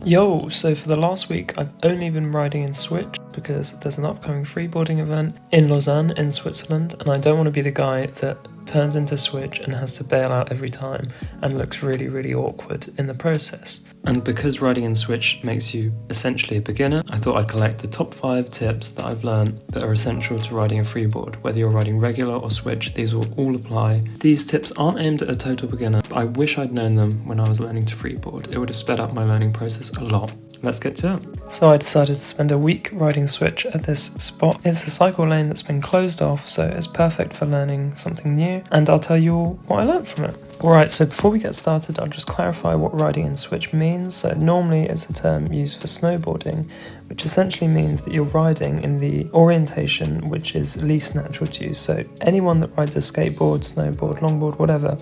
Yo, so for the last week I've only been riding in Switch because there's an upcoming freeboarding event in Lausanne in Switzerland, and I don't want to be the guy that turns into Switch and has to bail out every time and looks really awkward in the process. And because riding in Switch makes you essentially a beginner, I thought I'd collect the top 5 tips that I've learned that are essential to riding a freeboard. Whether you're riding regular or Switch, these will all apply. These tips aren't aimed at a total beginner, but I wish I'd known them when I was learning to freeboard. It would have sped up my learning process a lot. Let's get to it. So I decided to spend a week riding Switch at this spot. It's a cycle lane that's been closed off, so it's perfect for learning something new, and I'll tell you all what I learned from it. Alright, so before we get started, I'll just clarify what riding in Switch means. So normally it's a term used for snowboarding, which essentially means that you're riding in the orientation which is least natural to you. So anyone that rides a skateboard, snowboard, longboard, whatever,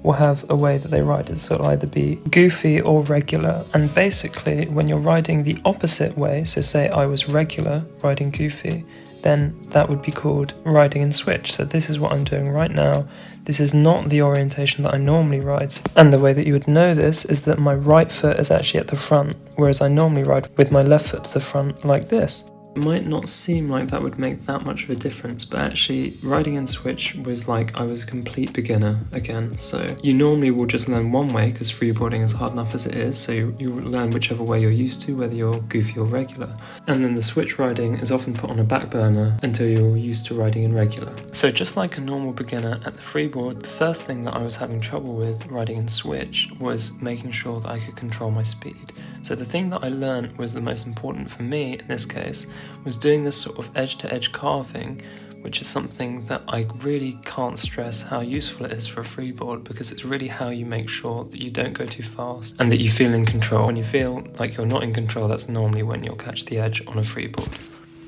will have a way that they ride it, so it'll either be goofy or regular. And basically, when you're riding the opposite way, so say I was regular riding goofy, then that would be called riding in Switch. So this is what I'm doing right now. This is not the orientation that I normally ride. And the way that you would know this is that my right foot is actually at the front, whereas I normally ride with my left foot to the front like this. It might not seem like that would make that much of a difference, but actually riding in Switch was like I was a complete beginner again. So you normally will just learn one way because freeboarding is hard enough as it is, so you learn whichever way you're used to, whether you're goofy or regular. And then the Switch riding is often put on a back burner until you're used to riding in regular. So just like a normal beginner at the freeboard, the first thing that I was having trouble with riding in Switch was making sure that I could control my speed. So the thing that I learned was the most important for me in this case was doing this sort of edge-to-edge carving, which is something that I really can't stress how useful it is for a freeboard, because it's really how you make sure that you don't go too fast and that you feel in control. When you feel like you're not in control, that's normally when you'll catch the edge on a freeboard.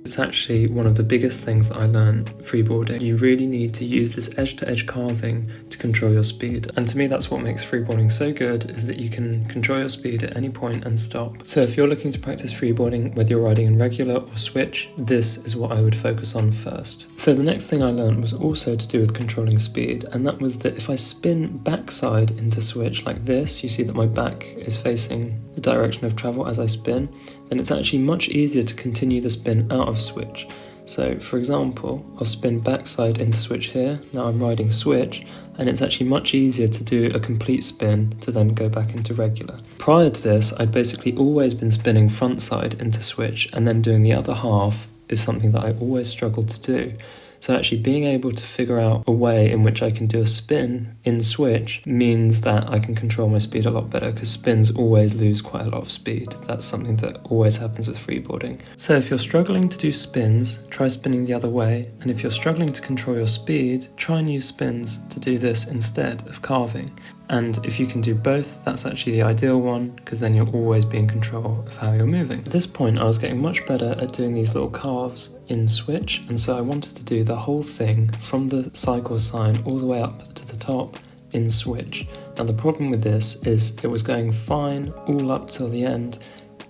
It's actually one of the biggest things that I learned freeboarding. You really need to use this edge-to-edge carving to control your speed. And to me, that's what makes freeboarding so good, is that you can control your speed at any point and stop. So if you're looking to practice freeboarding, whether you're riding in regular or Switch, this is what I would focus on first. So the next thing I learned was also to do with controlling speed, and that was that if I spin backside into Switch like this, you see that my back is facing the direction of travel as I spin, then it's actually much easier to continue the spin out of Switch. So for example, I'll spin backside into Switch here, now I'm riding Switch, and it's actually much easier to do a complete spin to then go back into regular. Prior to this, I'd basically always been spinning frontside into Switch, and then doing the other half is something that I always struggled to do. So actually being able to figure out a way in which I can do a spin in Switch means that I can control my speed a lot better, because spins always lose quite a lot of speed. That's something that always happens with freeboarding. So if you're struggling to do spins, try spinning the other way, and if you're struggling to control your speed, try and use spins to do this instead of carving. And if you can do both, that's actually the ideal one, because then you'll always be in control of how you're moving. At this point, I was getting much better at doing these little carves in Switch, and so I wanted to do the whole thing from the cycle sign all the way up to the top in Switch. Now the problem with this is it was going fine all up till the end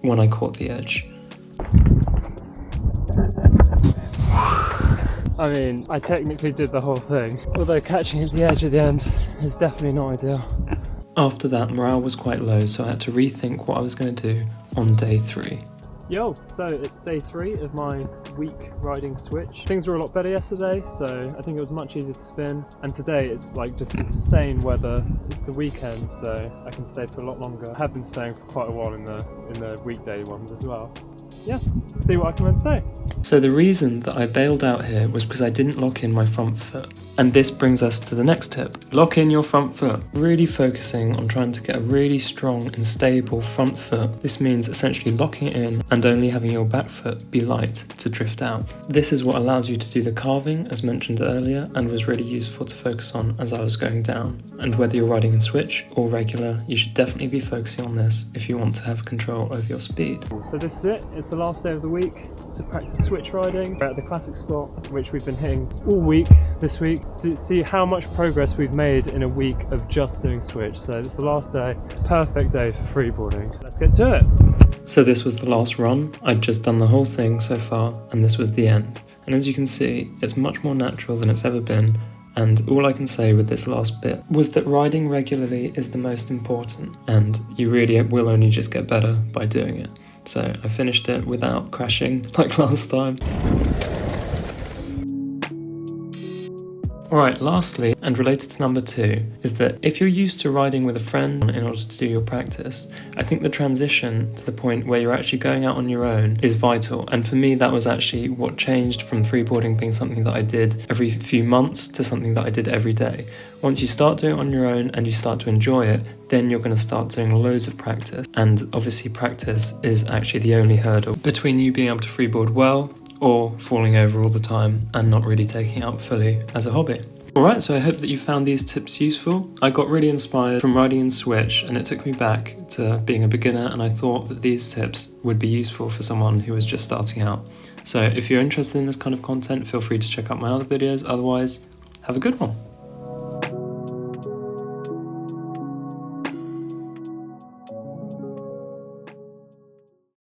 when I caught the edge. I mean, I technically did the whole thing, although catching at the edge at the end is definitely not ideal. After that, morale was quite low, so I had to rethink what I was going to do on day 3. Yo, so it's day 3 of my week riding Switch. Things were a lot better yesterday, so I think it was much easier to spin. And today it's like just insane weather. It's the weekend, so I can stay for a lot longer. I have been staying for quite a while in the weekday ones as well. Yeah, see what I can learn today. So the reason that I bailed out here was because I didn't lock in my front foot. And this brings us to the next tip. Lock in your front foot. Really focusing on trying to get a really strong and stable front foot. This means essentially locking it in and only having your back foot be light to drift out. This is what allows you to do the carving, as mentioned earlier, and was really useful to focus on as I was going down. And whether you're riding in Switch or regular, you should definitely be focusing on this if you want to have control over your speed. So this is it. It's the last day of the week to practice Switch riding. We're at the classic spot, which we've been hitting all week this week, to see how much progress we've made in a week of just doing Switch. So it's the last day, perfect day for freeboarding. Let's get to it. So this was the last run. I'd just done the whole thing so far, and this was the end. And as you can see, it's much more natural than it's ever been, And all I can say with this last bit was that riding regularly is the most important, and you really will only just get better by doing it. So I finished it without crashing like last time. Alright, lastly, and related to number 2, is that if you're used to riding with a friend in order to do your practice, I think the transition to the point where you're actually going out on your own is vital. And for me, that was actually what changed from freeboarding being something that I did every few months to something that I did every day. Once you start doing it on your own and you start to enjoy it, then you're going to start doing loads of practice. And obviously practice is actually the only hurdle between you being able to freeboard well or falling over all the time and not really taking it up fully as a hobby. Alright, so I hope that you found these tips useful. I got really inspired from riding in Switch, and it took me back to being a beginner, and I thought that these tips would be useful for someone who was just starting out. So if you're interested in this kind of content, feel free to check out my other videos. Otherwise, have a good one.